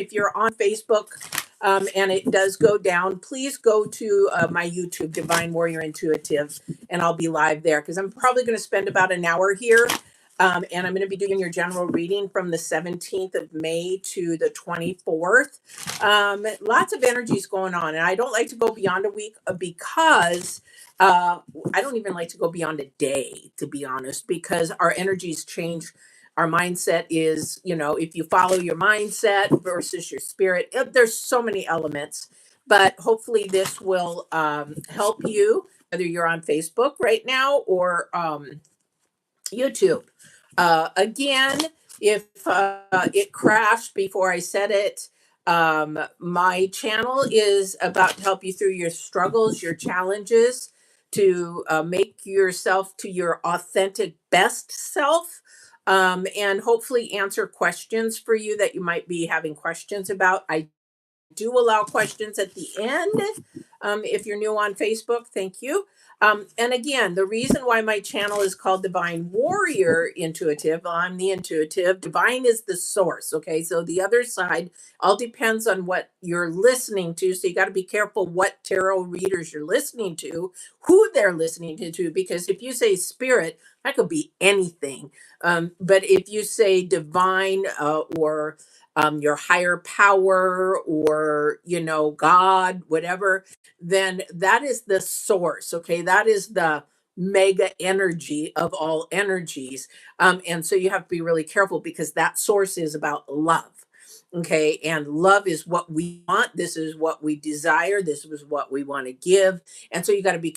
if you're on Facebook, and it does go down, please go to my YouTube, Divine Warrior Intuitive, and I'll be live there because I'm probably going to spend about an hour here. And I'm going to be doing your general reading from the 17th of May to the 24th. Lots of energies going on. And I don't like to go beyond a week because I don't even like to go beyond a day, to be honest, because our energies change. Our mindset is, if you follow your mindset versus your spirit, there's so many elements. But hopefully, this will help you, whether you're on Facebook right now or YouTube. Again, if it crashed before I said it, my channel is about to help you through your struggles, your challenges, to make yourself to your authentic best self, and hopefully answer questions for you that you might be having questions about. I do allow questions at the end. If you're new on Facebook, thank you. And again, the reason why my channel is called Divine Warrior Intuitive, I'm the intuitive, divine is the source. Okay. So the other side all depends on what you're listening to. So you got to be careful what tarot readers you're listening to, who they're listening to, because if you say spirit, that could be anything. But if you say divine, or your higher power, or God, whatever, then that is the source. Okay, that is the mega energy of all energies. And so you have to be really careful because that source is about love. Okay, and love is what we want. This is what we desire. This is what we want to give. And so you got to be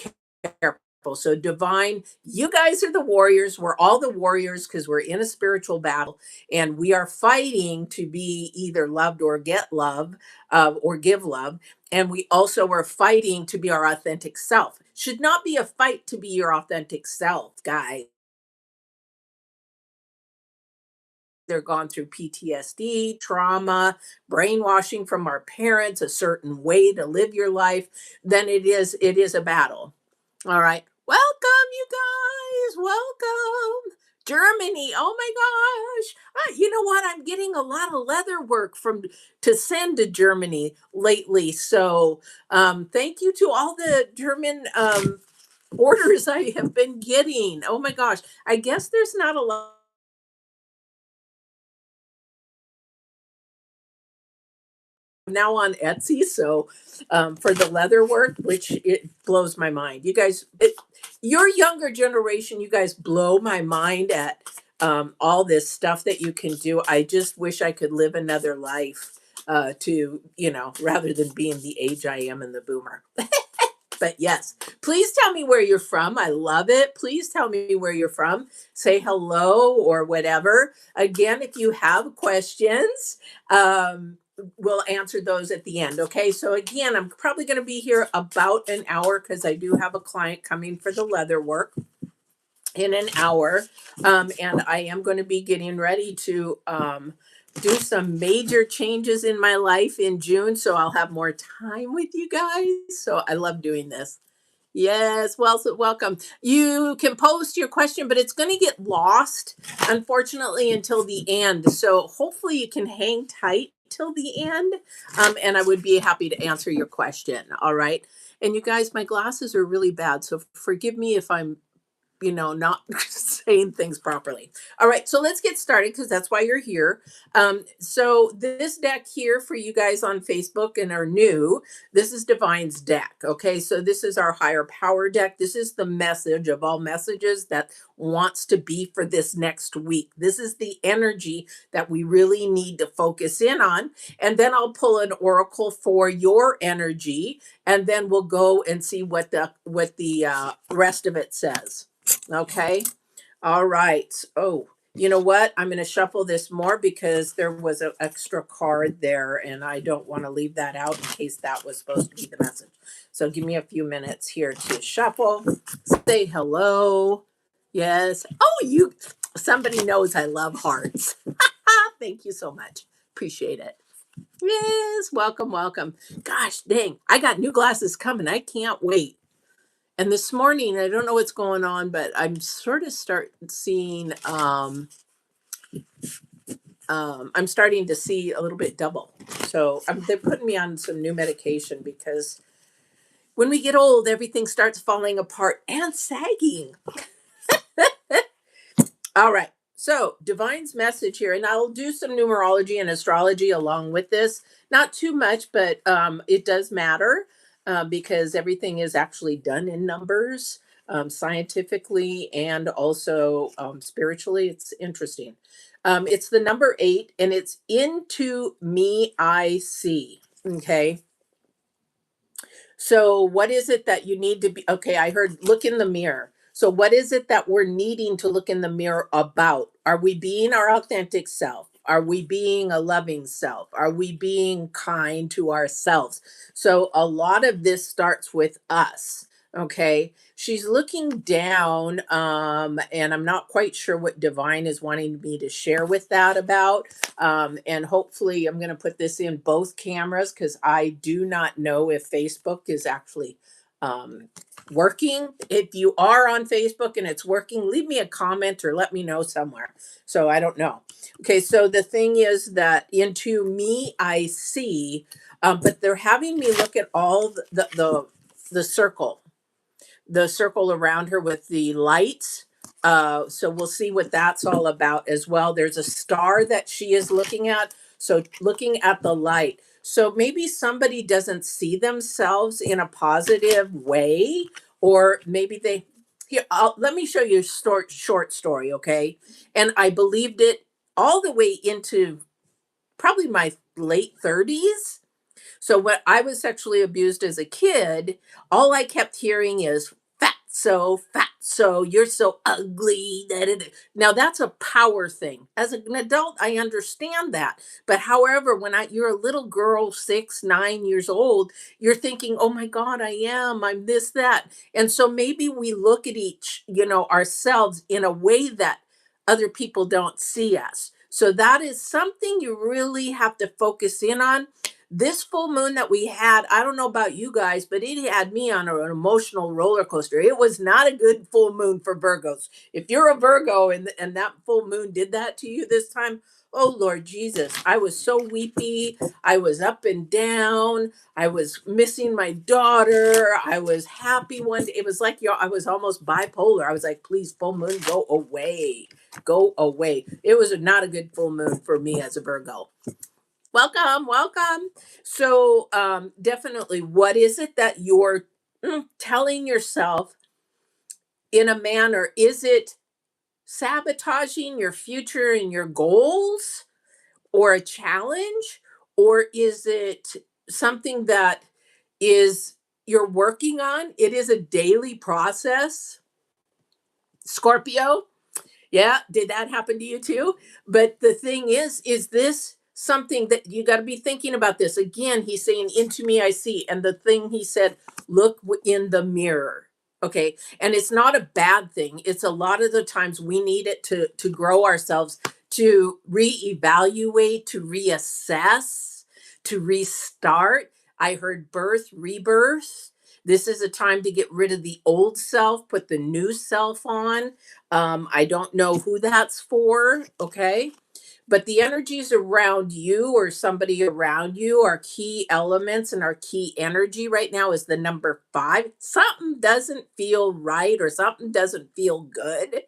careful. So divine, you guys are the warriors. We're all the warriors because we're in a spiritual battle, and we are fighting to be either loved or get love, or give love. And we also are fighting to be our authentic self. Should not be a fight to be your authentic self, guys. They're gone through PTSD, trauma, brainwashing from our parents, a certain way to live your life, then it is a battle. All right. Welcome, you guys. Welcome. Germany. Oh my gosh. You know what? I'm getting a lot of leather work from to send to Germany lately. So thank you to all the German orders I have been getting. Oh my gosh. I guess there's not a lot now on Etsy. So for the leather work, which it blows my mind. You guys, your younger generation, you guys blow my mind at all this stuff that you can do. I just wish I could live another life to, rather than being the age I am and the boomer. But yes, please tell me where you're from. I love it. Please tell me where you're from. Say hello or whatever. Again, if you have questions, we'll answer those at the end. Okay. So again, I'm probably going to be here about an hour because I do have a client coming for the leather work in an hour. And I am going to be getting ready to do some major changes in my life in June. So I'll have more time with you guys. So I love doing this. Yes, well, so welcome. You can post your question, but it's going to get lost, unfortunately, until the end. So hopefully you can hang tight till the end, and I would be happy to answer your question. All right. And you guys, my glasses are really bad, so forgive me if I'm not saying things properly. All right, so let's get started because that's why you're here. So this deck here for you guys on Facebook and are new, this is Divine's deck. Okay, so this is our higher power deck. This is the message of all messages that wants to be for this next week. This is the energy that we really need to focus in on. And then I'll pull an oracle for your energy, and then we'll go and see what the rest of it says. Okay. All right. Oh, you know what? I'm going to shuffle this more because there was an extra card there and I don't want to leave that out in case that was supposed to be the message. So give me a few minutes here to shuffle. Say hello. Yes. Oh, somebody knows I love hearts. Thank you so much. Appreciate it. Yes. Welcome, welcome. Gosh, dang. I got new glasses coming. I can't wait. And this morning, I don't know what's going on, but I'm sort of start seeing I'm starting to see a little bit double. So they're putting me on some new medication because when we get old, everything starts falling apart and sagging. All right. So, Divine's message here, and I'll do some numerology and astrology along with this. Not too much, but it does matter because everything is actually done in numbers, scientifically and also spiritually. It's interesting. It's the number 8, and it's into me, I see. Okay. So, what is it that you need to be? Okay, I heard look in the mirror. So, what is it that we're needing to look in the mirror about? Are we being our authentic self? Are we being a loving self? Are we being kind to ourselves? So, a lot of this starts with us. Okay, she's looking down, and I'm not quite sure what Divine is wanting me to share with that about. And hopefully, I'm going to put this in both cameras because I do not know if Facebook is actually um, working. If you are on Facebook and it's working, leave me a comment or let me know somewhere. So I don't know. Okay, so the thing is that into me, I see, but they're having me look at all the circle, the circle around her with the lights. So we'll see what that's all about as well. There's a star that she is looking at. So looking at the light. So maybe somebody doesn't see themselves in a positive way, or maybe they. Here, let me show you a short story, okay? And I believed it all the way into probably my late 30s. So when I was sexually abused as a kid, all I kept hearing is fat so, you're so ugly. Da, da, da." Now that's a power thing. As an adult, I understand that. But however, when you're a little girl, 6, 9 years old, you're thinking, oh my God, I'm this, that. And so maybe we look at ourselves in a way that other people don't see us. So that is something you really have to focus in on. This full moon that we had, I don't know about you guys, but it had me on an emotional roller coaster. It was not a good full moon for Virgos. If you're a Virgo and that full moon did that to you this time, oh Lord Jesus, I was so weepy. I was up and down. I was missing my daughter. I was happy one day. It was like I was almost bipolar. I was like, please, full moon, go away. Go away. It was not a good full moon for me as a Virgo. Welcome, welcome. So, definitely, what is it that you're telling yourself in a manner? Is it sabotaging your future and your goals, or a challenge? Or is it something that is you're working on? It is a daily process. Scorpio, yeah, did that happen to you too? But the thing is this something that you got to be thinking about this? Again, he's saying, into me, I see. And the thing he said, look in the mirror. Okay. And it's not a bad thing. It's a lot of the times we need it to grow ourselves, to reevaluate, to reassess, to restart. I heard birth, rebirth. This is a time to get rid of the old self, put the new self on. I don't know who that's for, okay? But the energies around you or somebody around you are key elements, and our key energy right now is the number 5. Something doesn't feel right or something doesn't feel good.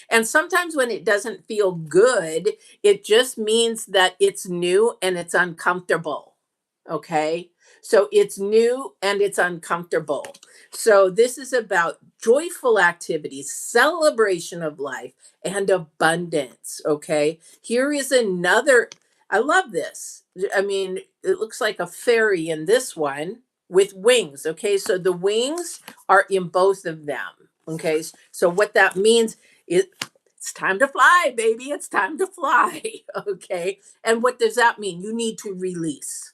And sometimes when it doesn't feel good, it just means that it's new and it's uncomfortable. Okay. So it's new and it's uncomfortable. So this is about joyful activities, celebration of life, and abundance. Okay. Here is another. I love this. I mean, it looks like a fairy in this one with wings. Okay. So the wings are in both of them. Okay. So what that means is it's time to fly, baby. It's time to fly. Okay. And what does that mean? You need to release.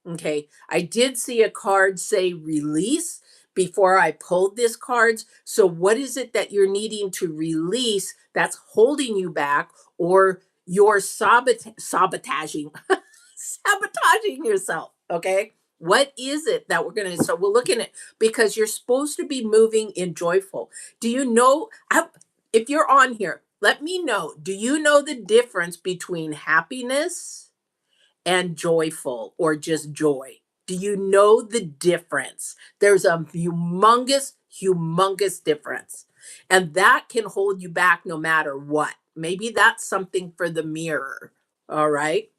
Okay, I did see a card say release before I pulled this cards. So what is it that you're needing to release that's holding you back, or you're sabotaging sabotaging yourself? Okay. What is it that we're going to, so we're looking at, because you're supposed to be moving in joyful. Do you know, if you're on here, let me know. Do you know the difference between happiness and joyful or just joy? Do you know the difference? There's a humongous, humongous difference. And that can hold you back no matter what. Maybe that's something for the mirror. All right.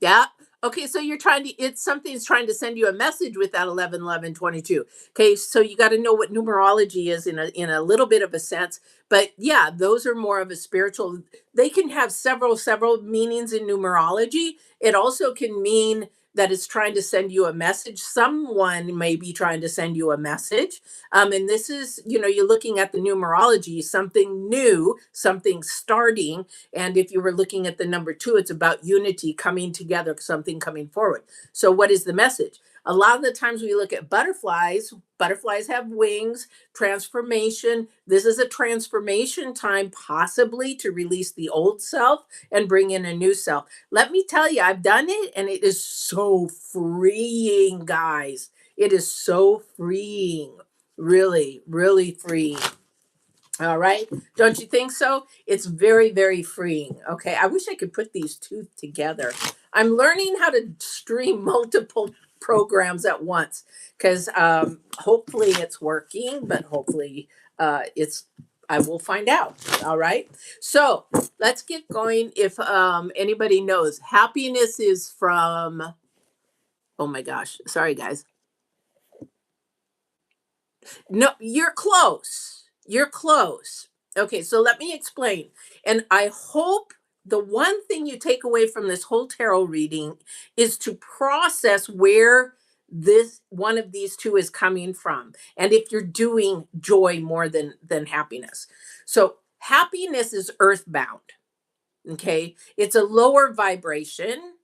Yeah. Okay, so you're trying to it's something's trying to send you a message with that 11, 11, 22. Okay, so you got to know what numerology is in a little bit of a sense, but yeah, those are more of a spiritual. They can have several meanings in numerology. It also can mean that it's trying to send you a message. Someone may be trying to send you a message. And this is, you're looking at the numerology, something new, something starting, and if you were looking at the number two, it's about unity coming together, something coming forward. So, what is the message? A lot of the times we look at butterflies, butterflies have wings, transformation. This is a transformation time, possibly to release the old self and bring in a new self. Let me tell you, I've done it and it is so freeing, guys. It is so freeing. Really, really freeing. All right. Don't you think so? It's very, very freeing. Okay. I wish I could put these two together. I'm learning how to stream multiple programs at once because hopefully it's working, but hopefully I will find out. All right. So let's get going. If anybody knows, happiness is from, oh my gosh. Sorry, guys. No, you're close. You're close. Okay, so let me explain. And I hope the one thing you take away from this whole tarot reading is to process where this one of these two is coming from, and if you're doing joy more than happiness. So happiness is earthbound. Okay, it's a lower vibration,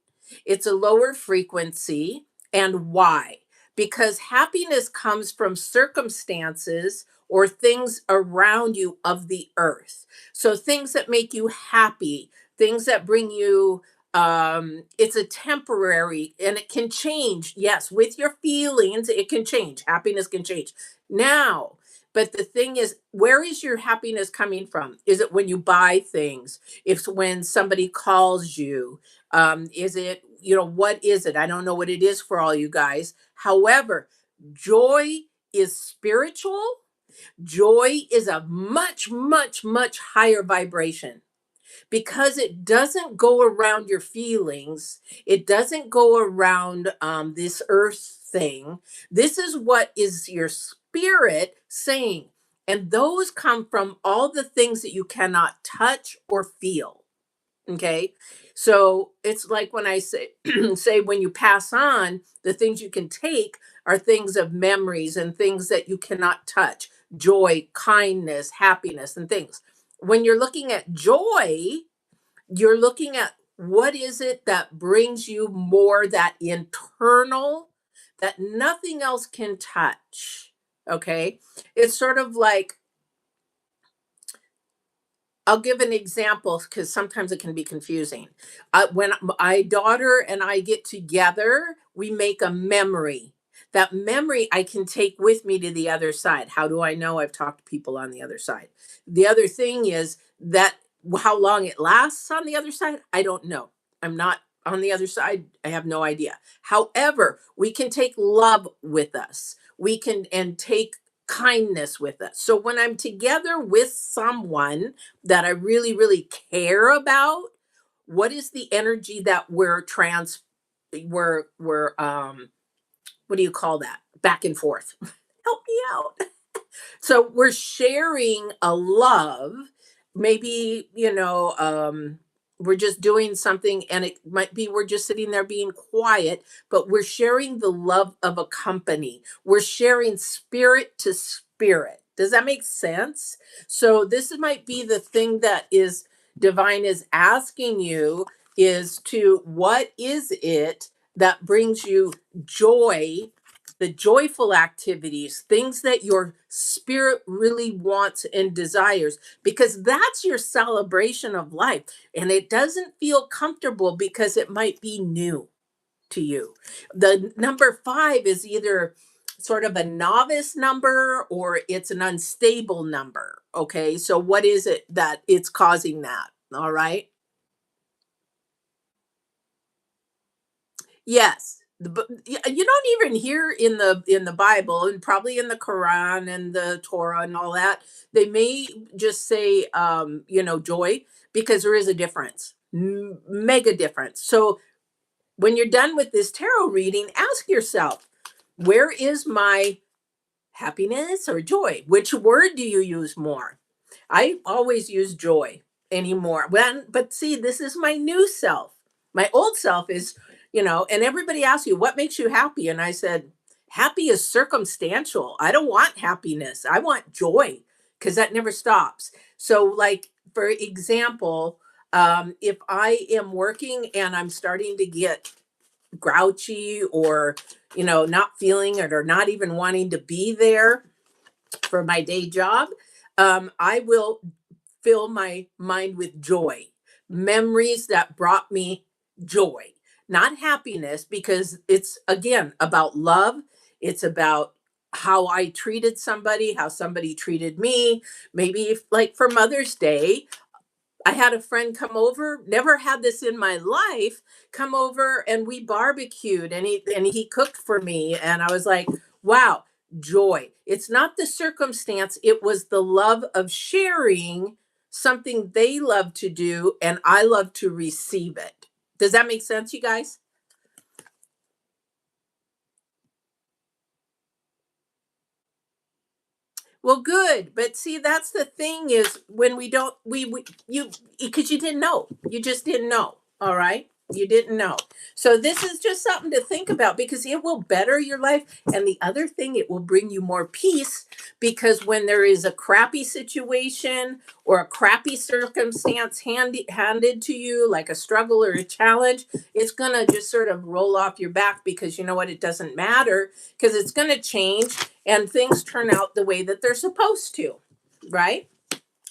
it's a lower frequency. And why? Because happiness comes from circumstances or things around you of the earth. So things that make you happy, things that bring you, it's a temporary and it can change. Yes, with your feelings, it can change. Happiness can change. Now, but the thing is, where is your happiness coming from? Is it when you buy things? If when somebody calls you, is it, what is it? I don't know what it is for all you guys. However, joy is spiritual. Joy is a much, much, much higher vibration because it doesn't go around your feelings. It doesn't go around this earth thing. This is what is your spirit saying. And those come from all the things that you cannot touch or feel. Okay. So it's like when I say say when you pass on, the things you can take are things of memories and things that you cannot touch. Joy, kindness, happiness, and things. When you're looking at joy, you're looking at what is it that brings you more that internal that nothing else can touch. Okay. It's sort of like, I'll give an example because sometimes it can be confusing. When my daughter and I get together, we make a memory. That memory I can take with me to the other side. How do I know? I've talked to people on the other side. The other thing is that how long it lasts on the other side, I don't know. I'm not on the other side. I have no idea. However, we can take love with us. We can and take kindness with us. So when I'm together with someone that I really, really care about, what is the energy that we're what do you call that? Back and forth. Help me out. So we're sharing a love. Maybe, we're just doing something and it might be we're just sitting there being quiet, but we're sharing the love of a company. We're sharing spirit to spirit. Does that make sense? So this might be the thing that is divine is asking you is to what is it that brings you joy, the joyful activities, things that your spirit really wants and desires, because that's your celebration of life. And it doesn't feel comfortable because it might be new to you. The number five is either sort of a novice number or it's an unstable number. Okay. So what is it that it's causing that? All right. Yes. You don't even hear in the Bible and probably in the Quran and the Torah and all that. They may just say joy, because there is a difference. Mega difference. So when you're done with this tarot reading, ask yourself, where is my happiness or joy? Which word do you use more? I always use joy anymore. But see, this is my new self. My old self is, and everybody asks you, what makes you happy? And I said, happy is circumstantial. I don't want happiness. I want joy, because that never stops. So, like, for example, if I am working and I'm starting to get grouchy or, not feeling it or not even wanting to be there for my day job, I will fill my mind with joy, memories that brought me joy, not happiness, because it's again about love. It's about how I treated somebody, how somebody treated me. Maybe if, like, for Mother's Day, I had a friend come over, never had this in my life, come over and we barbecued and he cooked for me and I was like, wow, joy. It's not the circumstance, it was the love of sharing something they love to do and I love to receive it. Does that make sense, you guys? Well, good. But see, that's the thing is when we don't, we you, because you didn't know. You just didn't know. All right. You didn't know. So this is just something to think about because it will better your life. And the other thing, it will bring you more peace because when there is a crappy situation or a crappy circumstance handed to you, like a struggle or a challenge, it's going to just sort of roll off your back because you know what? It doesn't matter because it's going to change and things turn out the way that they're supposed to, right?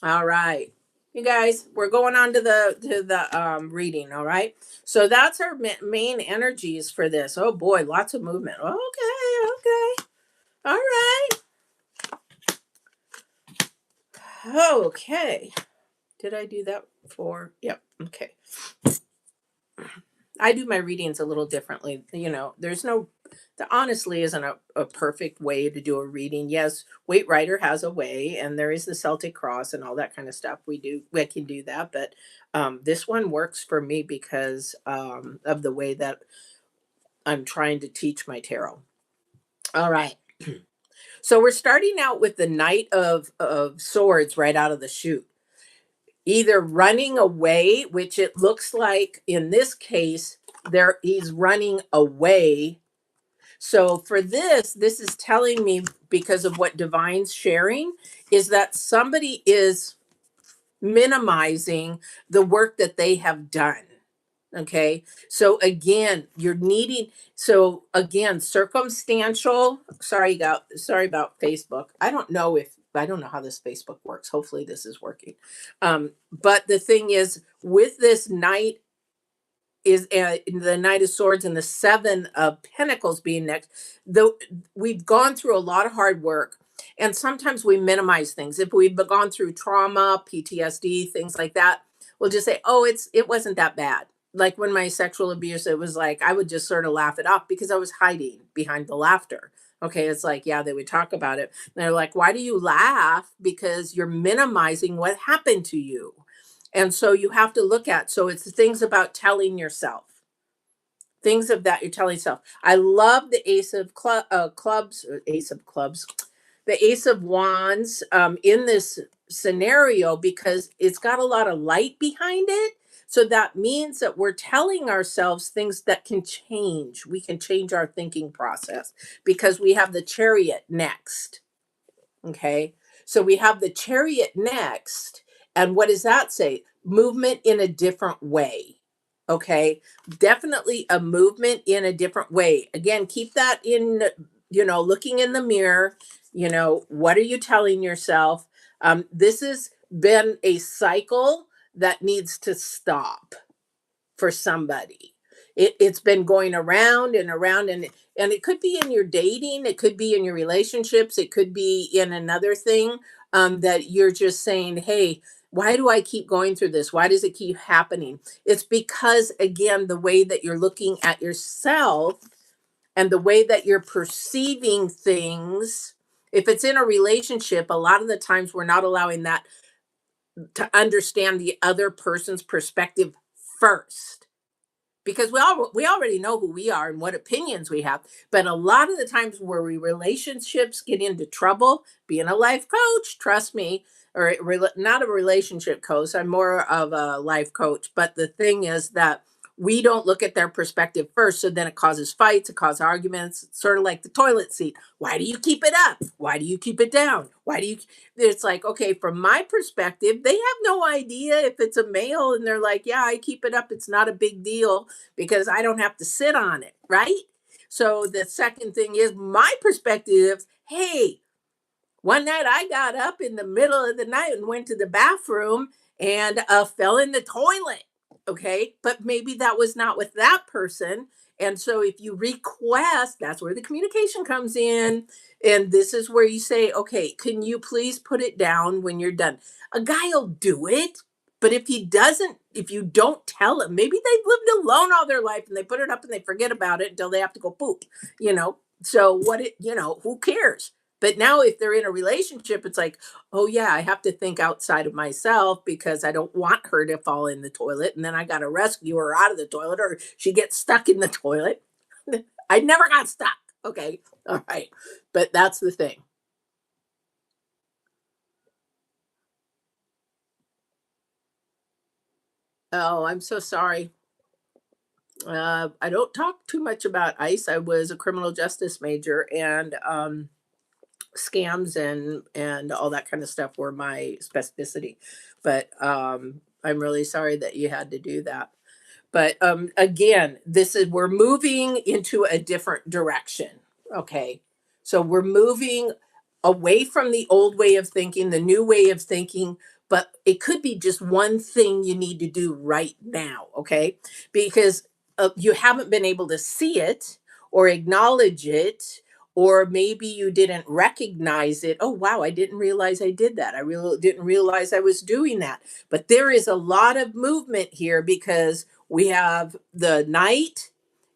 All right, you guys, we're going on to the reading. All right, so that's our main energies for this. Oh boy, lots of movement. Okay, okay, all right, okay. Did I do that for? Yep. Okay. I do my readings a little differently. There's no, there honestly isn't a perfect way to do a reading. Yes, Waite Rider has a way, and there is the Celtic Cross and all that kind of stuff. We can do that, but this one works for me because of the way that I'm trying to teach my tarot. All right. So we're starting out with the Knight of Swords right out of the chute. Either running away, which it looks like in this case, he's running away. So for this is telling me, because of what Divine's sharing, is that somebody is minimizing the work that they have done. Okay. So again, circumstantial. Sorry about Facebook. I don't know how this Facebook works. Hopefully this is working. But the thing is, with this knight is the Knight of Swords and the Seven of Pentacles being next. Though we've gone through a lot of hard work, and sometimes we minimize things. If we've gone through trauma, PTSD, things like that, we'll just say, "Oh, it wasn't that bad." Like when my sexual abuse, it was like I would just sort of laugh it off because I was hiding behind the laughter. Okay, it's like, yeah, they would talk about it. And they're like, why do you laugh? Because you're minimizing what happened to you. And so you have to look at, so it's the things about telling yourself, things of that you're telling yourself. I love the Ace of Clubs, the Ace of Wands in this scenario because it's got a lot of light behind it. So that means that we're telling ourselves things that can change. We can change our thinking process because we have the Chariot next. Okay. So we have the Chariot next. And what does that say? Movement in a different way. Okay. Definitely a movement in a different way. Again, keep that in, looking in the mirror. What are you telling yourself? This has been a cycle that needs to stop for somebody. It's been going around and around, and it could be in your dating, it could be in your relationships, it could be in another thing, that you're just saying, hey, why do I keep going through this? Why does it keep happening? It's because, again, the way that you're looking at yourself and the way that you're perceiving things. If it's in a relationship, a lot of the times we're not allowing that to understand the other person's perspective first, because we already know who we are and what opinions we have. But a lot of the times where we relationships get into trouble, being a life coach, trust me, or not a relationship coach, I'm more of a life coach. But the thing is that we don't look at their perspective first, so then it causes fights, it causes arguments. It's sort of like the toilet seat. Why do you keep it up? Why do you keep it down? Why do you? It's like, okay, from my perspective, they have no idea if it's a male, and they're like, yeah, I keep it up, it's not a big deal because I don't have to sit on it, right? So the second thing is my perspective. Hey, one night I got up in the middle of the night and went to the bathroom and fell in the toilet. Okay. But maybe that was not with that person. And so if you request, that's where the communication comes in. And this is where you say, okay, can you please put it down when you're done? A guy will do it. But if he doesn't, if you don't tell him, maybe they've lived alone all their life and they put it up and they forget about it until they have to go poop, you know? So who cares? But now if they're in a relationship, it's like, oh yeah, I have to think outside of myself because I don't want her to fall in the toilet. And then I got to rescue her out of the toilet or she gets stuck in the toilet. I never got stuck. Okay. All right. But that's the thing. Oh, I'm so sorry. I don't talk too much about ICE. I was a criminal justice major, and scams and all that kind of stuff were my specificity. But I'm really sorry that you had to do that. But again, this is we're moving into a different direction. Okay. So we're moving away from the old way of thinking, the new way of thinking, but it could be just one thing you need to do right now. Okay. Because you haven't been able to see it or acknowledge it, or maybe you didn't recognize it. Oh, wow, I didn't realize I did that. I really didn't realize I was doing that. But there is a lot of movement here because we have the knight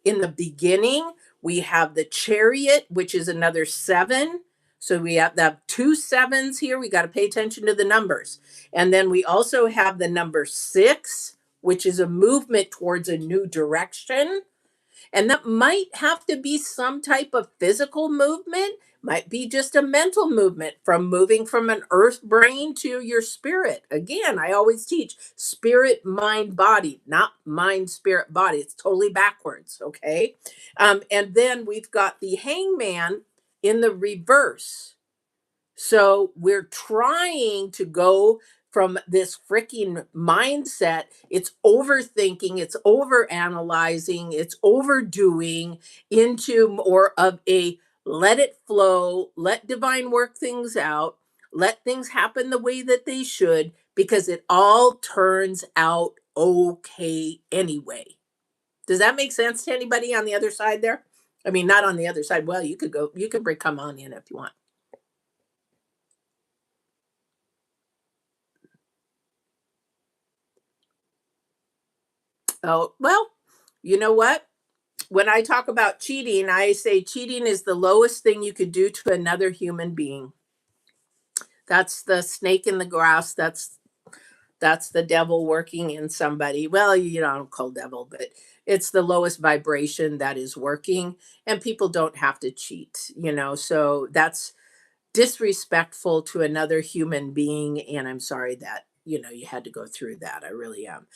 in the beginning. We have the chariot, which is another seven. So we have two sevens here. We got to pay attention to the numbers. And then we also have the number six, which is a movement towards a new direction. And that might have to be some type of physical movement, might be just a mental movement from moving from an earth brain to your spirit. Again, I always teach spirit, mind, body, not mind, spirit, body. It's totally backwards. Okay. And then we've got the hangman in the reverse. So we're trying to go from this freaking mindset. It's overthinking, it's over analyzing, it's overdoing into more of a let it flow, let divine work things out, let things happen the way that they should, because it all turns out okay anyway. Does that make sense to anybody on the other side there? I mean, not on the other side. Well, you could come on in if you want. Oh, well, you know what? When I talk about cheating, I say cheating is the lowest thing you could do to another human being. That's the snake in the grass. That's the devil working in somebody. Well, I don't call devil, but it's the lowest vibration that is working, and people don't have to cheat. So that's disrespectful to another human being, and I'm sorry that you had to go through that. I really am.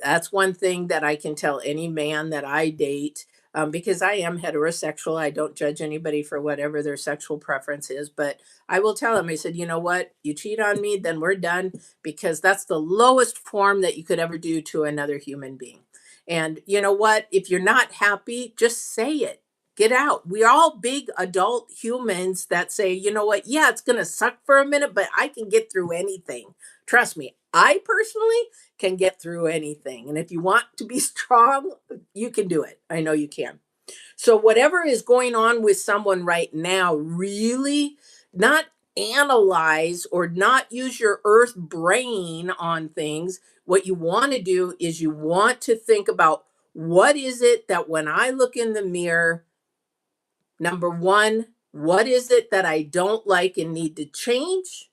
That's one thing that I can tell any man that I date, because I am heterosexual. I don't judge anybody for whatever their sexual preference is, but I will tell him, I said, you know what, you cheat on me, then we're done, because that's the lowest form that you could ever do to another human being. And you know what, if you're not happy, just say it. Get out. We're all big adult humans that say, you know what? Yeah, it's going to suck for a minute, but I can get through anything. Trust me. I personally can get through anything. And if you want to be strong, you can do it. I know you can. So, whatever is going on with someone right now, really not analyze or not use your earth brain on things. What you want to do is you want to think about what is it that when I look in the mirror, number one, what is it that I don't like and need to change?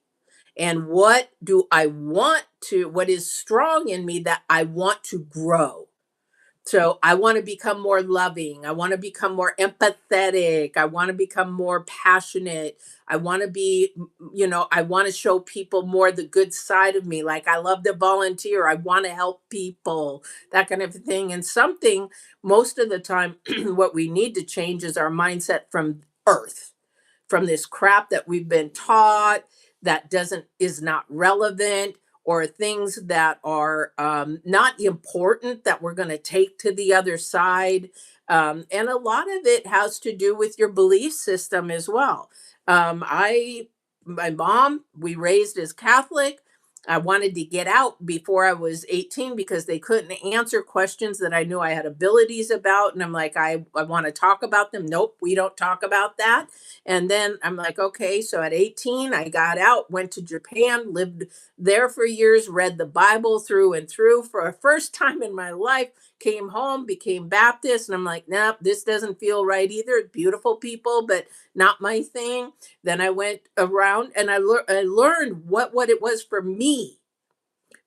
And what do I want to, what is strong in me that I want to grow? So I want to become more loving. I want to become more empathetic. I want to become more passionate. I want to be, I want to show people more the good side of me. Like I love to volunteer. I want to help people, that kind of thing. And something most of the time, what we need to change is our mindset from earth, from this crap that we've been taught that doesn't is not relevant, or things that are not important that we're going to take to the other side. And a lot of it has to do with your belief system as well. I My mom, we raised as Catholic. I wanted to get out before I was 18 because they couldn't answer questions that I knew I had abilities about. And I'm like, I want to talk about them. Nope, we don't talk about that. And then I'm like, okay. So at 18, I got out, went to Japan, lived there for years, read the Bible through and through for a first time in my life, came home, became Baptist. And I'm like, nope, this doesn't feel right either. Beautiful people, but not my thing. Then I went around and I learned what it was for me,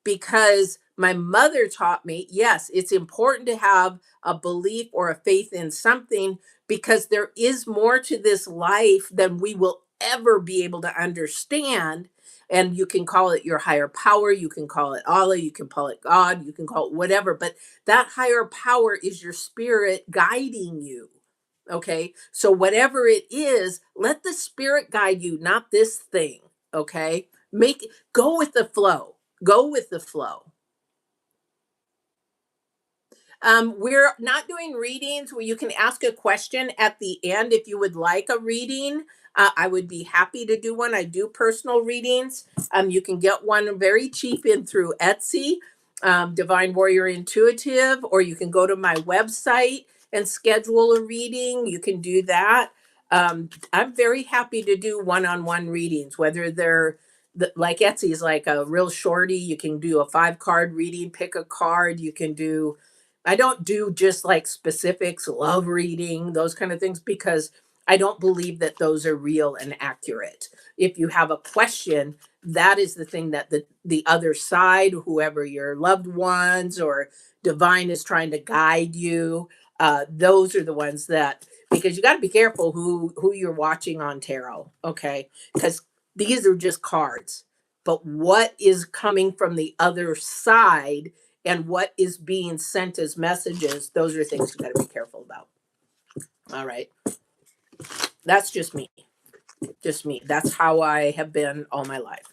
because my mother taught me, yes, it's important to have a belief or a faith in something, because there is more to this life than we will ever be able to understand. And you can call it your higher power, you can call it Allah, you can call it God, you can call it whatever, but that higher power is your spirit guiding you. Okay. So, whatever it is, let the spirit guide you, not this thing. Okay. Go with the flow. Go with the flow. We're not doing readings where you can ask a question at the end if you would like a reading. I would be happy to do one. I do personal readings. You can get one very cheap in through Etsy, Divine Warrior Intuitive, or you can go to my website and schedule a reading. You can do that. I'm very happy to do one-on-one readings, whether they're like Etsy is like a real shorty. You can do a 5 card reading, pick a card. You can do, I don't do just like specifics, love reading, those kind of things, because I don't believe that those are real and accurate. If you have a question, that is the thing that the other side, whoever your loved ones or divine is trying to guide you, those are the ones that, because you got to be careful who you're watching on tarot, okay? Because these are just cards. But what is coming from the other side and what is being sent as messages, those are things you got to be careful about. All right. That's just me. Just me. That's how I have been all my life.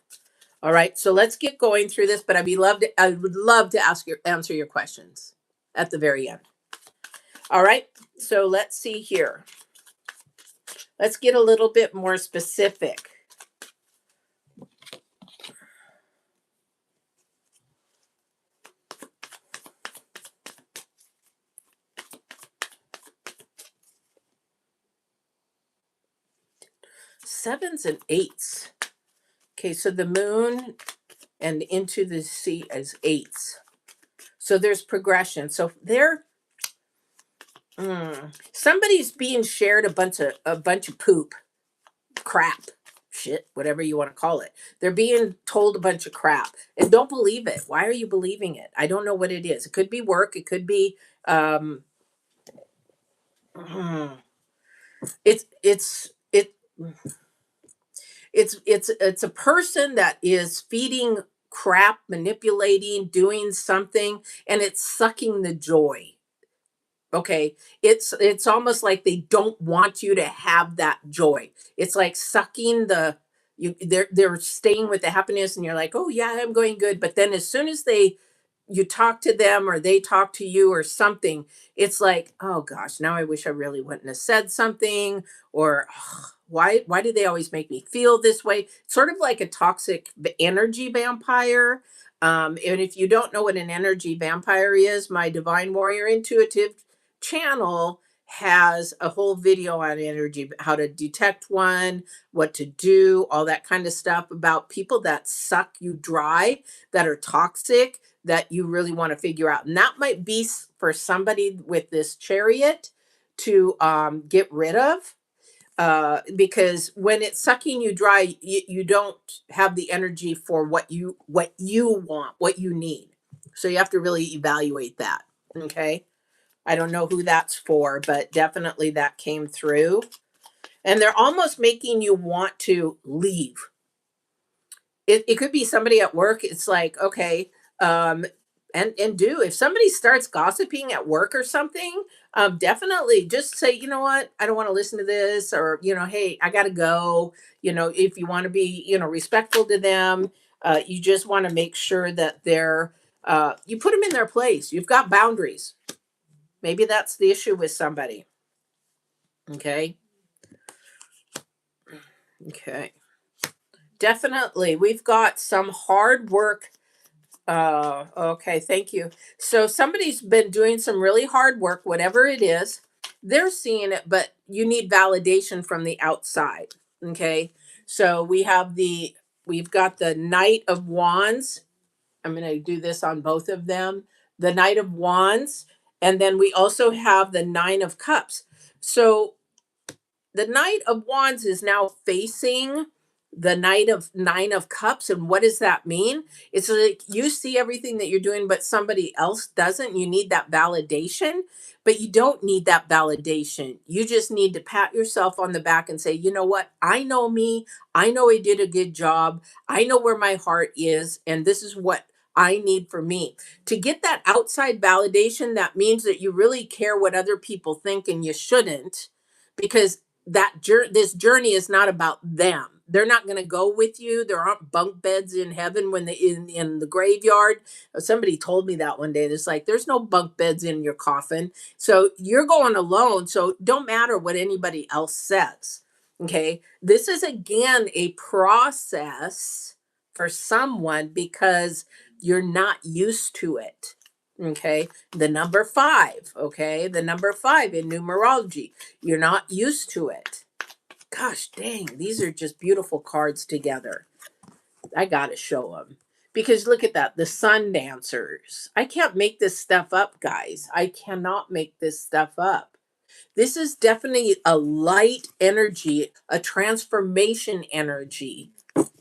All right. So let's get going through this, but I would love to answer your questions at the very end. All right. So let's see here. Let's get a little bit more specific. Sevens and eights. Okay, so the moon and into the sea as eights. So there's progression. So somebody's being shared a bunch of poop, crap, shit, whatever you want to call it. They're being told a bunch of crap, and don't believe it. Why are you believing it? I don't know what it is. It could be work. It could be um, it's it it's a person that is feeding crap, manipulating, doing something, and it's sucking the joy. Okay, it's almost like they don't want you to have that joy. It's like sucking they're staying with the happiness, and you're like, oh yeah, I'm going good. But then as soon as you talk to them or they talk to you or something, it's like, oh gosh, now I wish I really wouldn't have said something, or "Ugh, why do they always make me feel this way?" Sort of like a toxic energy vampire. And if you don't know what an energy vampire is, my Divine Warrior Intuitive channel has a whole video on energy, how to detect one, what to do, all that kind of stuff about people that suck you dry, that are toxic, that you really want to figure out. And that might be for somebody with this chariot to get rid of, because when it's sucking you dry, you don't have the energy for what you want, what you need. So you have to really evaluate that. Okay, I don't know who that's for, but definitely that came through, and they're almost making you want to leave. It could be somebody at work. It's like, okay, um and do, if somebody starts gossiping at work or something, definitely just say, you know what, I don't want to listen to this, or, hey, I gotta go. If you want to be, respectful to them, you just want to make sure that they're, you put them in their place. You've got boundaries. Maybe that's the issue with somebody. Okay. Okay, definitely we've got some hard work. Okay, thank you. So somebody's been doing some really hard work, whatever it is. They're seeing it, but you need validation from the outside. Okay. So we've got the Knight of Wands. I'm going to do this on both of them. The Knight of Wands, and then we also have the Nine of Cups. So the Knight of Wands is now facing the Knight of Nine of Cups. And what does that mean? It's like you see everything that you're doing, but somebody else doesn't. You need that validation, but you don't need that validation. You just need to pat yourself on the back and say, you know what? I know me. I know I did a good job. I know where my heart is. And this is what I need for me. To get that outside validation, that means that you really care what other people think, and you shouldn't, because this journey is not about them. They're not going to go with you. There aren't bunk beds in heaven when they in the graveyard. Somebody told me that one day. It's like there's no bunk beds in your coffin. So you're going alone. So don't matter what anybody else says. Okay. This is again a process for someone because you're not used to it. Okay. The number five. Okay. The number five in numerology. You're not used to it. Gosh dang, these are just beautiful cards together. I got to show them. Because look at that, the Sun Dancers. I can't make this stuff up, guys. I cannot make this stuff up. This is definitely a light energy, a transformation energy.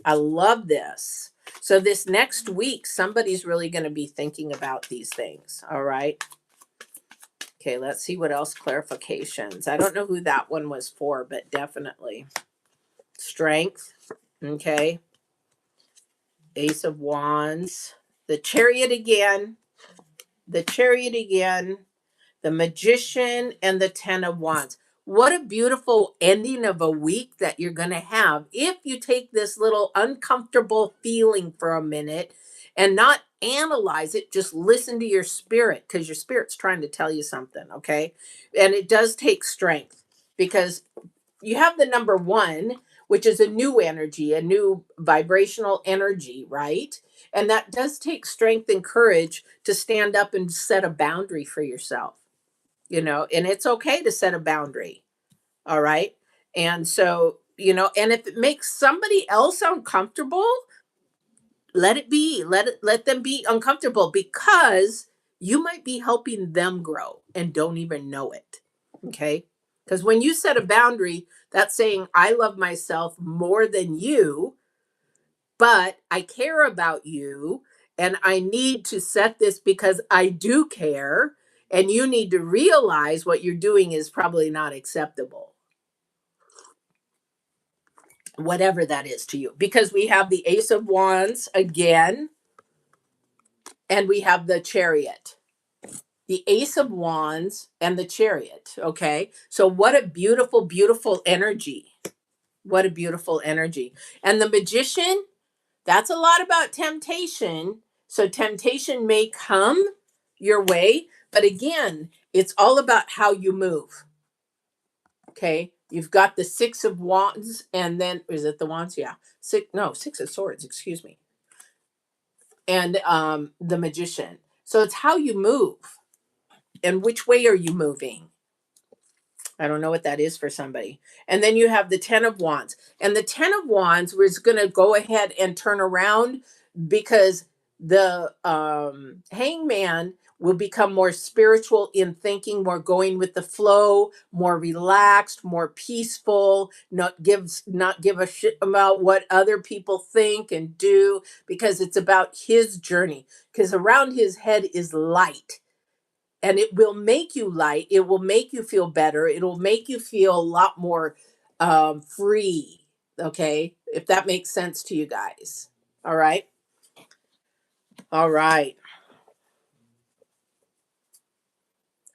I love this. So, this next week, somebody's really going to be thinking about these things. All right. Okay, let's see what else clarifications. I don't know who that one was for, but definitely strength. Okay. Ace of Wands. The Chariot again. The Chariot again. The Magician and the Ten of Wands. What a beautiful ending of a week that you're going to have if you take this little uncomfortable feeling for a minute and not analyze it, just listen to your spirit, because your spirit's trying to tell you something. Okay. And it does take strength, because you have the number one, which is a new energy, a new vibrational energy, right? And that does take strength and courage to stand up and set a boundary for yourself, and it's okay to set a boundary. All right. And so, and if it makes somebody else uncomfortable, let it be. Let them be uncomfortable, because you might be helping them grow and don't even know it. Okay? Because when you set a boundary, that's saying I love myself more than you, but I care about you, and I need to set this because I do care, and you need to realize what you're doing is probably not acceptable, whatever that is to you, because we have the Ace of Wands again, and we have the Chariot. The Ace of Wands and the Chariot. Okay. So, what a beautiful, beautiful energy. What a beautiful energy. And the Magician, that's a lot about temptation. So, temptation may come your way, but again, it's all about how you move. Okay. You've got the Six of Wands, and then is it the Wands? Yeah. Six of Swords, excuse me. and the Magician. So it's how you move and which way are you moving. I don't know what that is for somebody. And then you have the 10 of Wands. And the 10 of Wands was going to go ahead and turn around because the Hangman will become more spiritual in thinking, more going with the flow, more relaxed, more peaceful, not give a shit about what other people think and do, because it's about his journey. Because around his head is light, and it will make you light, it will make you feel better, it'll make you feel a lot more free. Okay, if that makes sense to you guys. All right. All right.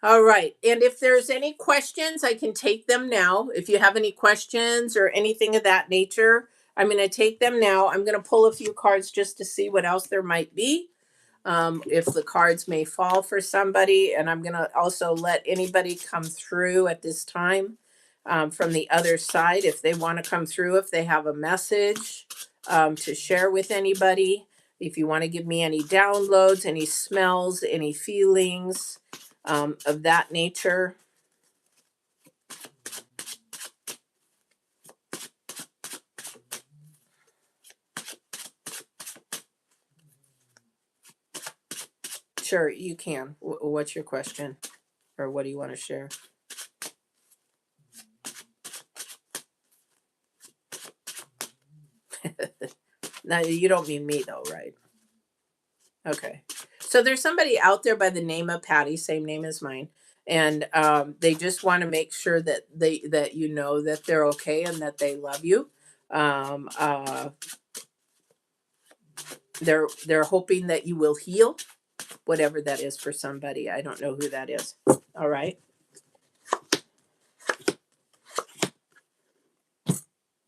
All right, and if there's any questions, I can take them now. If you have any questions or anything of that nature, I'm going to take them now. I'm going to pull a few cards just to see what else there might be, if the cards may fall for somebody. And I'm going to also let anybody come through at this time, from the other side, if they want to come through, if they have a message to share with anybody. If you want to give me any downloads, any smells, any feelings of that nature. Sure, you can. What's your question? Or what do you want to share? Now, you don't mean me though, right? Okay. So there's somebody out there by the name of Patty, same name as mine. And they just want to make sure that that you know that they're okay and that they love you. Um, uh, they're hoping that you will heal, whatever that is for somebody. I don't know who that is. All right.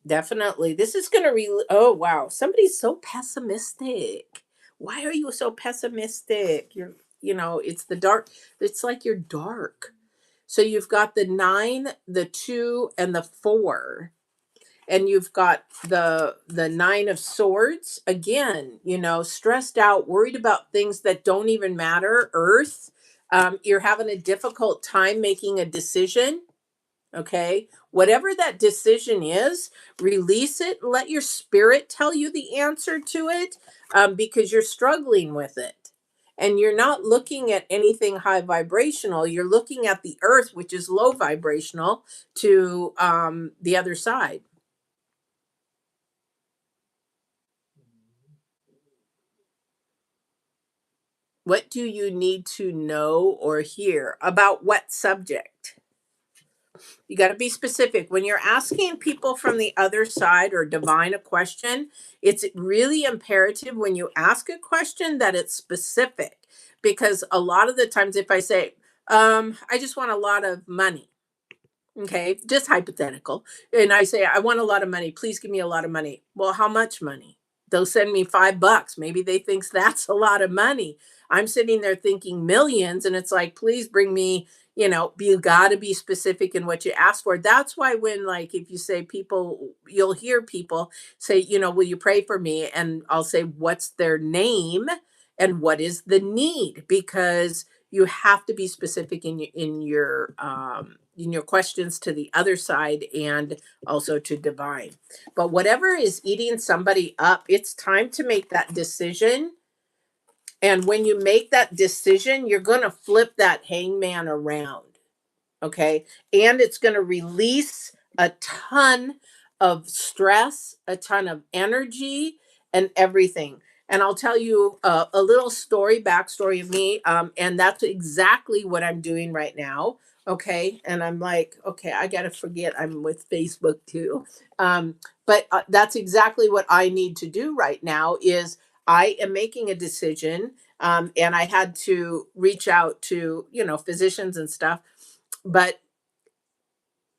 Definitely. This is going to oh wow, somebody's so pessimistic. Why are you so pessimistic? It's the dark. It's like you're dark. So you've got the 9, the 2 and the 4. And you've got the 9 of swords again, stressed out, worried about things that don't even matter, earth. You're having a difficult time making a decision. Okay. Whatever that decision is, release it. Let your spirit tell you the answer to it, because you're struggling with it. And you're not looking at anything high vibrational. You're looking at the earth, which is low vibrational, to the other side. What do you need to know or hear about what subject? You got to be specific. When you're asking people from the other side or divine a question, it's really imperative when you ask a question that it's specific. Because a lot of the times, if I say, I just want a lot of money, okay, just hypothetical, and I say, I want a lot of money, please give me a lot of money. Well, how much money? They'll send me $5. Maybe they thinks that's a lot of money. I'm sitting there thinking millions, and it's like, please bring me, you got to be specific in what you ask for. That's why when, like, if you say people, you'll hear people say, will you pray for me? And I'll say, what's their name and what is the need? Because you have to be specific in your questions to the other side and also to divine. But whatever is eating somebody up, it's time to make that decision. And when you make that decision, you're going to flip that hangman around. Okay. And it's going to release a ton of stress, a ton of energy, and everything. And I'll tell you a little backstory of me. And that's exactly what I'm doing right now. Okay. And I'm like, okay, I got to forget I'm with Facebook too. But that's exactly what I need to do right now is I am making a decision. And I had to reach out to, physicians and stuff, but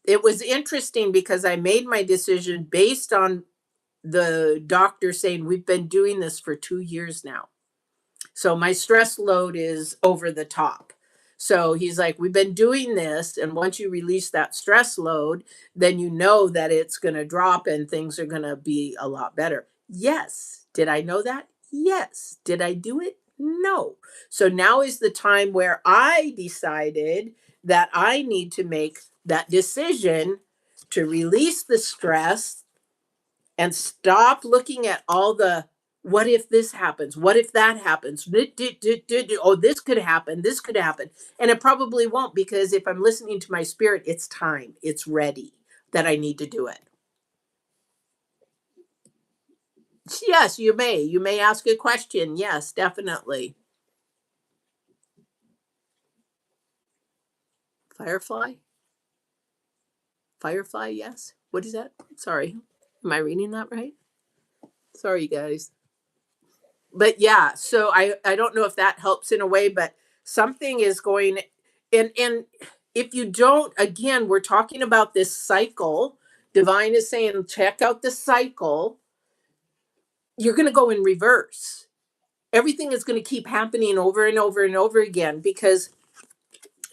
it was interesting because I made my decision based on the doctor saying, we've been doing this for 2 years now. So my stress load is over the top. So he's like, we've been doing this. And once you release that stress load, then you know that it's going to drop and things are going to be a lot better. Yes. Did I know that? Yes. Did I do it? No. So now is the time where I decided that I need to make that decision to release the stress and stop looking at all the what if this happens? What if that happens? Oh, this could happen. This could happen. And it probably won't because if I'm listening to my spirit, it's time. It's ready that I need to do it. Yes, you may. You may ask a question. Yes, definitely. Firefly? Firefly, yes. What is that? Sorry. Am I reading that right? Sorry, guys. But yeah, so I don't know if that helps in a way, but something is going and if you don't, again, we're talking about this cycle. Divine is saying check out the cycle. You're going to go in reverse. Everything is going to keep happening over and over and over again because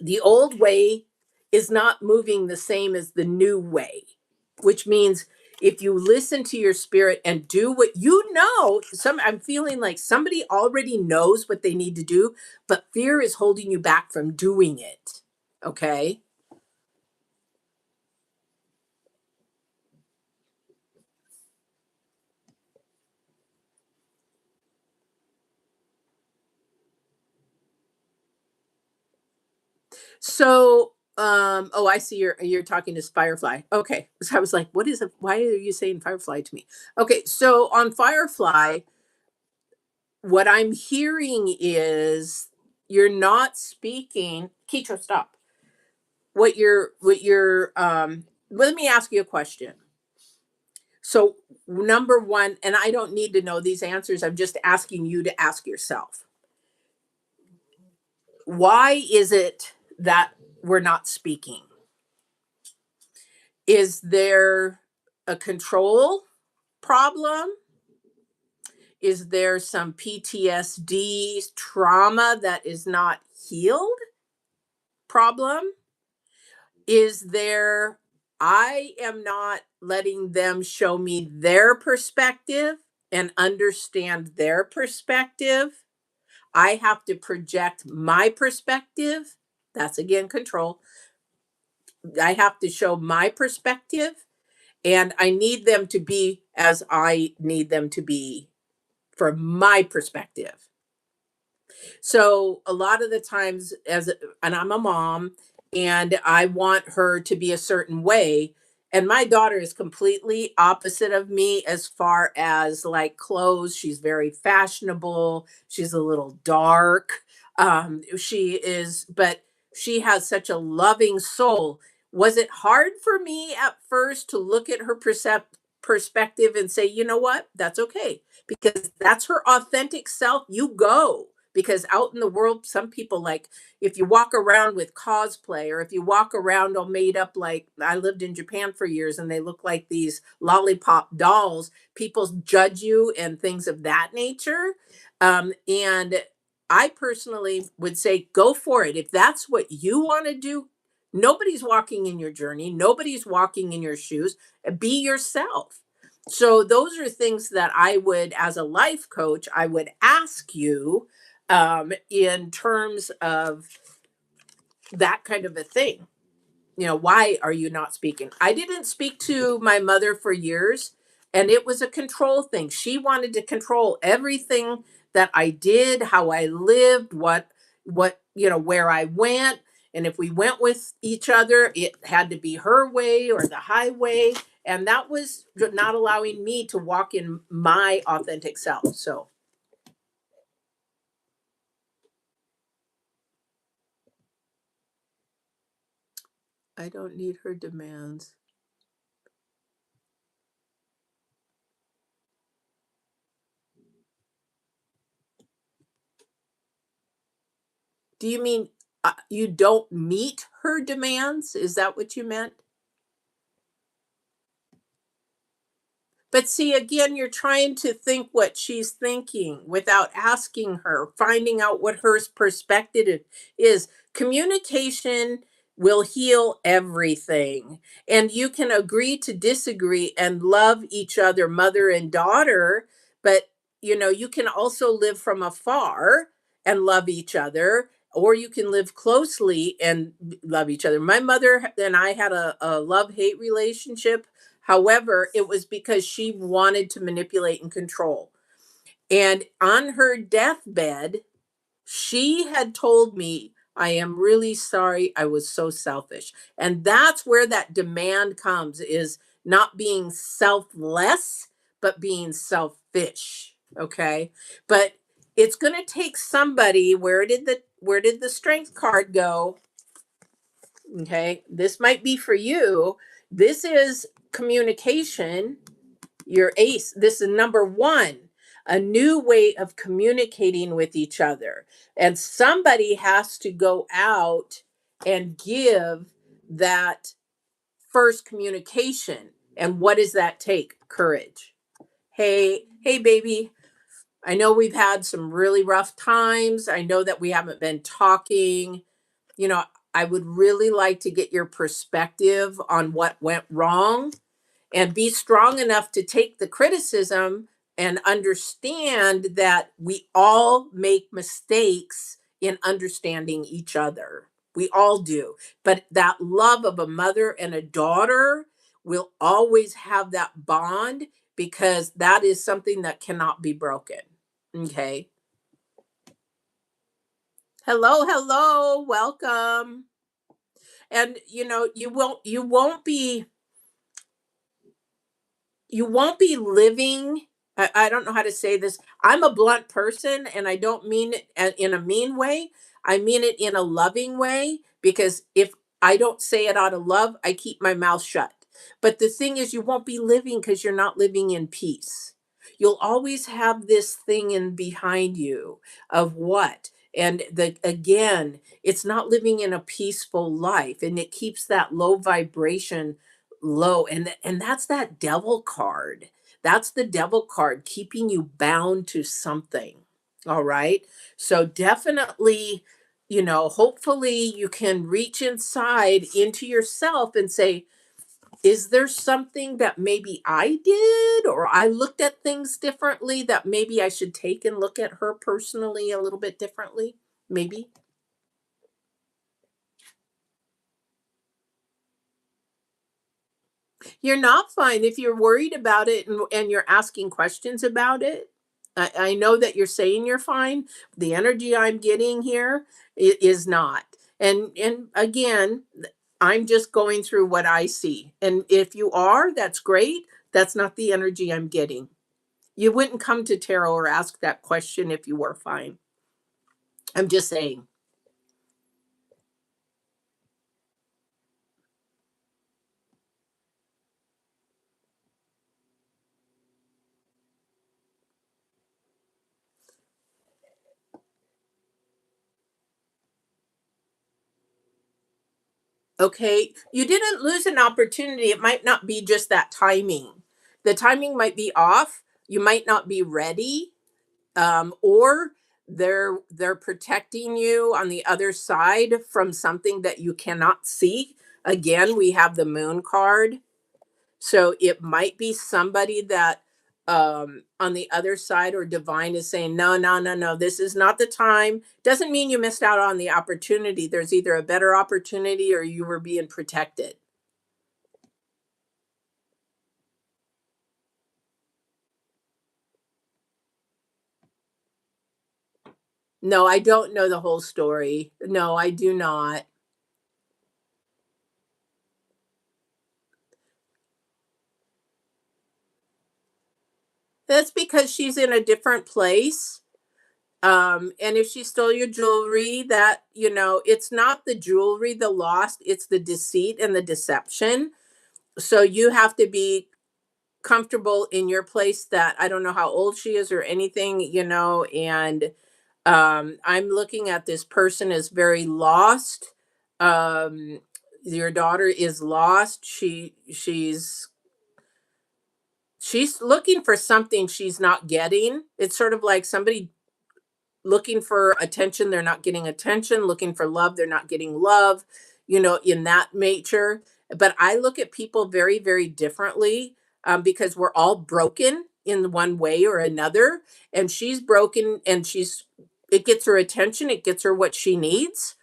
the old way is not moving the same as the new way, which means if you listen to your spirit and do what you know, I'm feeling like somebody already knows what they need to do, but fear is holding you back from doing it. Okay. So oh, I see you're talking to Firefly. Okay. So I was like, what is it? Why are you saying Firefly to me? Okay, so on Firefly, what I'm hearing is you're not speaking. Keitra, stop. Let me ask you a question. So number one, and I don't need to know these answers, I'm just asking you to ask yourself. Why is it that we're not speaking? Is there a control problem? Is there some PTSD trauma that is not healed problem? Is there I am not letting them show me their perspective and understand their perspective. I have to project my perspective. That's again control. I have to show my perspective and I need them to be as I need them to be for my perspective. So a lot of the times and I'm a mom and I want her to be a certain way and my daughter is completely opposite of me as far as like clothes. She's very fashionable. She's a little dark. She is but she has such a loving soul. Was it hard for me at first to look at her perspective and say, "You know what? That's okay." Because that's her authentic self. You go because out in the world some people like if you walk around with cosplay or if you walk around all made up like I lived in Japan for years and they look like these lollipop dolls, people judge you and things of that nature. And I personally would say go for it if that's what you want to do. Nobody's walking in your journey, nobody's walking in your shoes. Be yourself. So those are things that I would, as a life coach, I would ask you in terms of that kind of a thing. Why are you not speaking? I didn't speak to my mother for years, and it was a control thing. She wanted to control everything that I did, how I lived, where I went. And if we went with each other, it had to be her way or the highway. And that was not allowing me to walk in my authentic self. So I don't need her demands. Do you mean you don't meet her demands? Is that what you meant? But see, again, you're trying to think what she's thinking without asking her, finding out what her perspective is. Communication will heal everything. And you can agree to disagree and love each other, mother and daughter, but you can also live from afar and love each other, or you can live closely and love each other. My mother and I had a love hate relationship. However, it was because she wanted to manipulate and control. And on her deathbed, she had told me, I am really sorry. I was so selfish. And that's where that demand comes, is not being selfless, but being selfish. Okay. But it's going to take somebody. Where did the strength card go? Okay. This might be for you. This is communication, your ace. This is number one, a new way of communicating with each other. And somebody has to go out and give that first communication. And what does that take? Courage. Hey, baby. I know we've had some really rough times. I know that we haven't been talking. You know, I would really like to get your perspective on what went wrong, and be strong enough to take the criticism and understand that we all make mistakes in understanding each other. We all do. But that love of a mother and a daughter will always have that bond, because that is something that cannot be broken. Okay. Hello, hello, welcome. And you won't be living. I don't know how to say this. I'm a blunt person, and I don't mean it in a mean way. I mean it in a loving way, because if I don't say it out of love, I keep my mouth shut. But the thing is, you won't be living because you're not living in peace. You'll always have this thing in behind you of what? And again, it's not living in a peaceful life, and it keeps that low vibration low. And that's that devil card. That's the devil card, keeping you bound to something. All right. So definitely, hopefully you can reach inside into yourself and say, is there something that maybe I did, or I looked at things differently, that maybe I should take and look at her personally a little bit differently? Maybe. You're not fine if you're worried about it, and you're asking questions about it. I know that you're saying you're fine. The energy I'm getting here is not. And again, I'm just going through what I see. And if you are, that's great. That's not the energy I'm getting. You wouldn't come to tarot or ask that question if you were fine. I'm just saying. Okay, you didn't lose an opportunity. It might not be just that timing. The timing might be off. You might not be ready, or they're protecting you on the other side from something that you cannot see. Again, we have the moon card. So it might be somebody that, on the other side, or divine is saying, no, no, no, no, this is not the time. Doesn't mean you missed out on the opportunity. There's either a better opportunity, or you were being protected. No, I don't know the whole story. No, I do not. That's because she's in a different place. And if she stole your jewelry, that, it's not the jewelry, the lost, it's the deceit and the deception. So you have to be comfortable in your place, that I don't know how old she is or anything, and I'm looking at this person as very lost. Your daughter is lost. She's looking for something she's not getting. It's sort of like somebody looking for attention, they're not getting attention, looking for love, they're not getting love, in that nature. But I look at people very, very differently, because we're all broken. in one way or another, and she's broken, and it gets her attention, it gets her what she needs,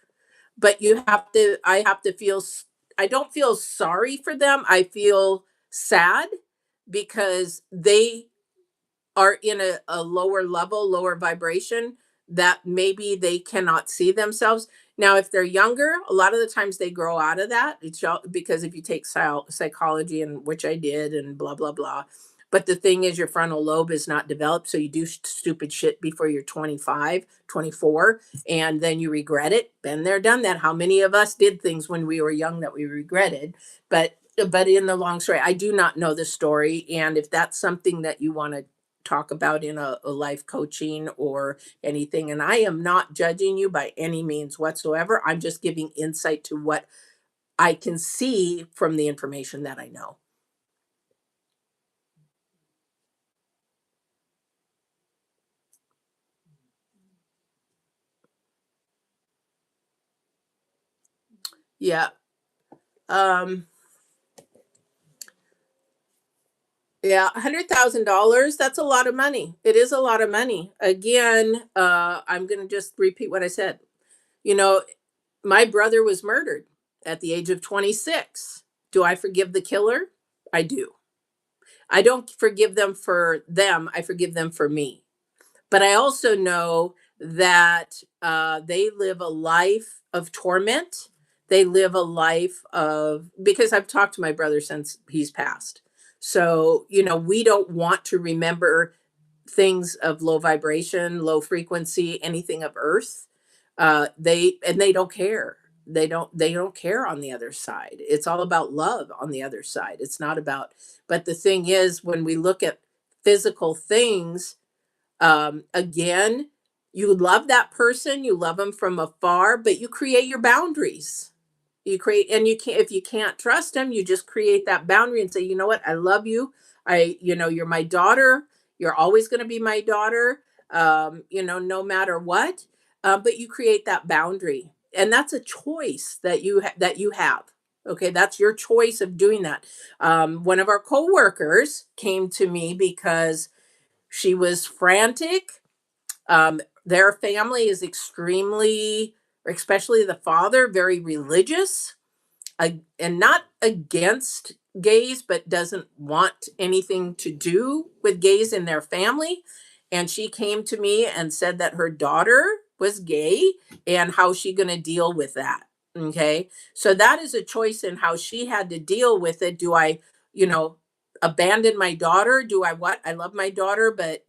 but I have to I don't feel sorry for them. I feel sad because they are in a lower level, lower vibration that maybe they cannot see themselves. Now, if they're younger, a lot of the times they grow out of that. Because if you take psychology, and which I did, and blah, blah, blah. But the thing is, your frontal lobe is not developed. So you do stupid shit before you're 25, 24, and then you regret it. Been there, done that. How many of us did things when we were young that we regretted? But in the long story, I do not know the story. And if that's something that you want to talk about in a life coaching or anything. And I am not judging you by any means whatsoever. I'm just giving insight to what I can see from the information that I know. Yeah. Um, yeah, $100,000, that's a lot of money. It is a lot of money. Again, I'm going to just repeat what I said. You know, my brother was murdered at the age of 26. Do I forgive the killer? I do. I don't forgive them for them. I forgive them for me. But I also know that they live a life of torment. They live a life of, because I've talked to my brother since he's passed. So, we don't want to remember things of low vibration, low frequency, anything of earth. They don't care. They don't care on the other side. It's all about love on the other side. It's not about, but the thing is, when we look at physical things, again, you love that person, you love them from afar, but you create your boundaries. You create, and you can't, if you can't trust them, you just create that boundary and say, you know what, I love you. You're my daughter. You're always going to be my daughter. No matter what. But you create that boundary, and that's a choice that you have. Okay, that's your choice of doing that. One of our coworkers came to me because she was frantic. Their family is extremely, especially the father, very religious, and not against gays, but doesn't want anything to do with gays in their family. And she came to me and said that her daughter was gay and how she going to deal with that. Okay. So that is a choice in how she had to deal with it. Do I, you know, abandon my daughter? Do I what? I love my daughter, but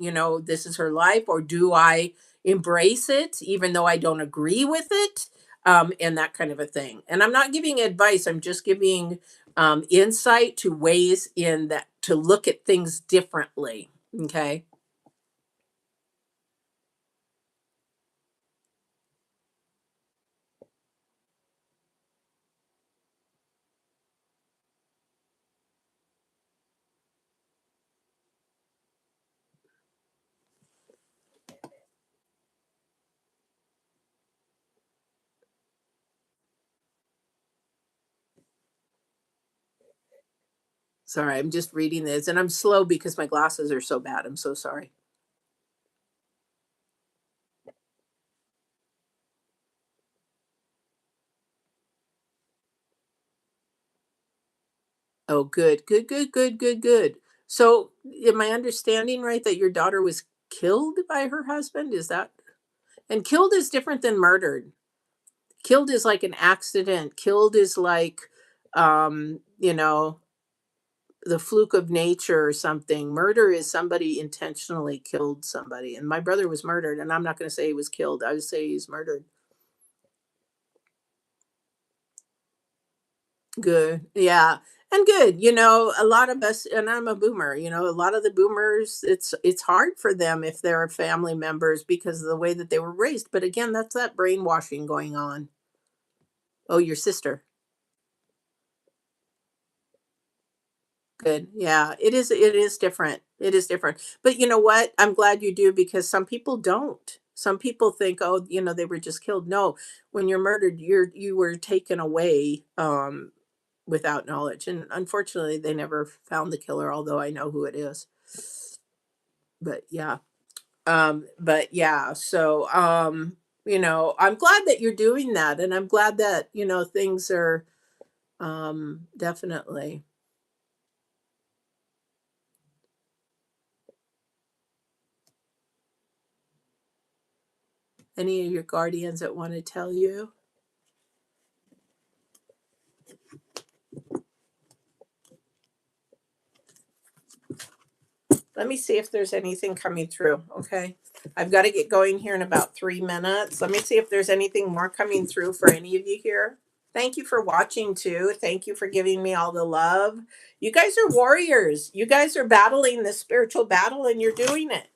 this is her life. Or do I embrace it even though I don't agree with it? And that kind of a thing. And I'm not giving advice. I'm just giving insight to ways in that to look at things differently. Okay. Sorry, I'm just reading this, and I'm slow because my glasses are so bad. I'm so sorry. Oh, good, good, good, good, good, good. So, am I understanding right that your daughter was killed by her husband? Is that, and killed is different than murdered? Killed is like an accident. Killed is like, um, you know, the fluke of nature or something. Murder is somebody intentionally killed somebody. And my brother was murdered, and I'm not going to say he was killed. I would say he's murdered. Good. Yeah. And good. A lot of us, and I'm a boomer, a lot of the boomers, it's hard for them if they're family members because of the way that they were raised. But again, that's that brainwashing going on. Oh, your sister. Good. Yeah, it is different. It is different. But you know what? I'm glad you do, because some people don't. Some people think, oh, they were just killed. No, when you're murdered, you were taken away without knowledge. And unfortunately, they never found the killer, although I know who it is. But yeah. But yeah, so I'm glad that you're doing that, and I'm glad that, things are definitely. Any of your guardians that want to tell you? Let me see if there's anything coming through. Okay. I've got to get going here in about 3 minutes. Let me see if there's anything more coming through for any of you here. Thank you for watching too. Thank you for giving me all the love. You guys are warriors. You guys are battling this spiritual battle and you're doing it.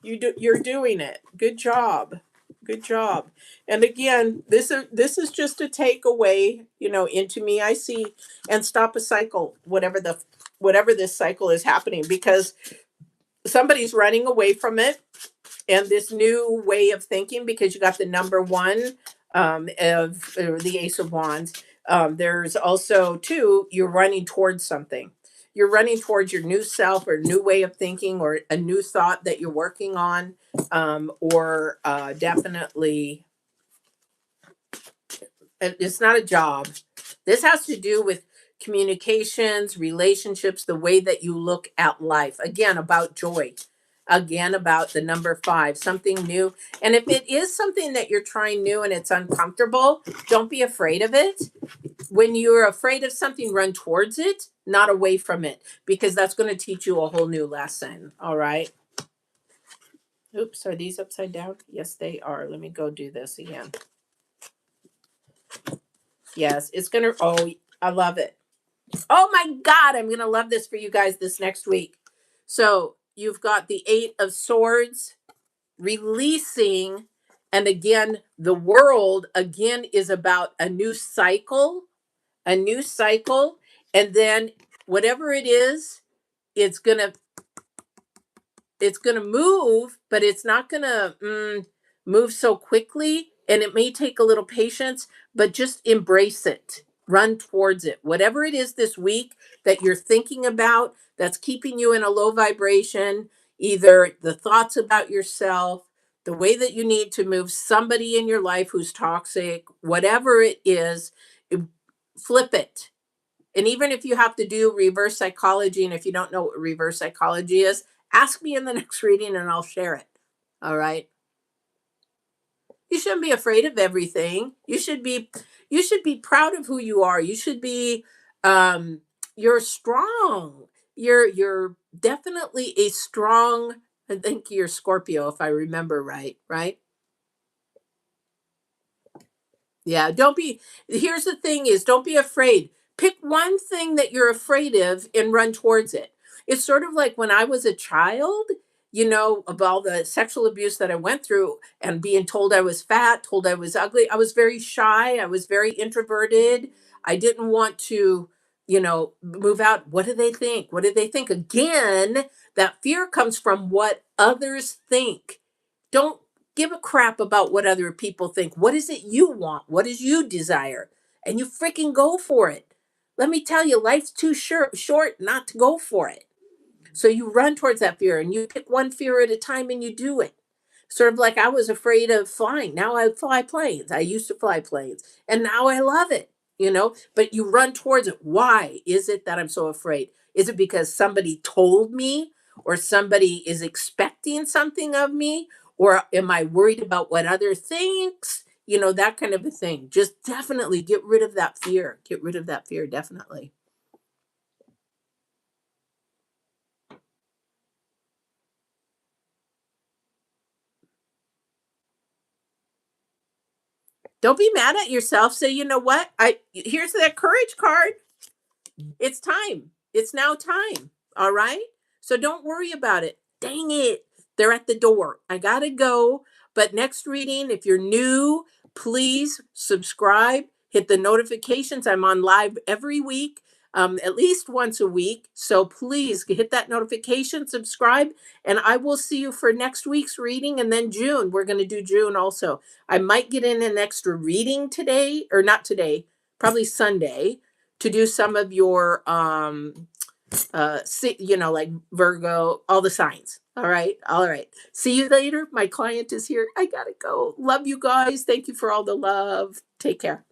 You're doing it. Good job. Good job. And again, this is just a takeaway, into me. I see and stop a cycle, whatever this cycle is happening, because somebody's running away from it and this new way of thinking, because you got the number one of the Ace of Wands. There's also two, you're running towards something. You're running towards your new self or new way of thinking or a new thought that you're working on, or definitely it's not a job. This has to do with communications, relationships, the way that you look at life. Again, about joy. Again, about the number five, something new. And if it is something that you're trying new and it's uncomfortable, don't be afraid of it. When you're afraid of something, run towards it, not away from it, because that's going to teach you a whole new lesson. All right. Oops, are these upside down? Yes, they are. Let me go do this again. Yes, it's going to, oh, I love it. Oh my God, I'm going to love this for you guys this next week. So you've got the Eight of Swords releasing. And again, the world again is about a new cycle, a new cycle. And then whatever it is, it's going to move, but it's not going to move so quickly. And it may take a little patience, but just embrace it. Run towards it. Whatever it is this week that you're thinking about that's keeping you in a low vibration, either the thoughts about yourself, the way that you need to move somebody in your life who's toxic, whatever it is, flip it. And even if you have to do reverse psychology, and if you don't know what reverse psychology is, ask me in the next reading and I'll share it. All right. You shouldn't be afraid of everything. You should be proud of who you are. You should be you're strong. You're definitely a strong, I think you're Scorpio if I remember right, right? Yeah, here's the thing is, don't be afraid. Pick one thing that you're afraid of and run towards it. It's sort of like when I was a child, of all the sexual abuse that I went through and being told I was fat, told I was ugly. I was very shy. I was very introverted. I didn't want to, move out. What do they think? What do they think? Again, that fear comes from what others think. Don't give a crap about what other people think. What is it you want? What does you desire? And you freaking go for it. Let me tell you, life's too short not to go for it. So you run towards that fear and you pick one fear at a time and you do it. Sort of like I was afraid of flying. Now I fly planes. I used to fly planes and now I love it, but you run towards it. Why is it that I'm so afraid? Is it because somebody told me or somebody is expecting something of me? Or am I worried about what other thinks? That kind of a thing. Just definitely get rid of that fear. Get rid of that fear, definitely. Don't be mad at yourself. Say, you know what? Here's that courage card. It's time. It's now time. All right. So don't worry about it. Dang it. They're at the door. I got to go. But next reading, if you're new, please subscribe, hit the notifications. I'm on live every week, at least once a week. So please hit that notification, subscribe, and I will see you for next week's reading. And then June, we're going to do June also. I might get in an extra reading today, or not today, probably Sunday, to do some of your like Virgo, all the signs. All right. All right. See you later. My client is here. I gotta go. Love you guys. Thank you for all the love. Take care.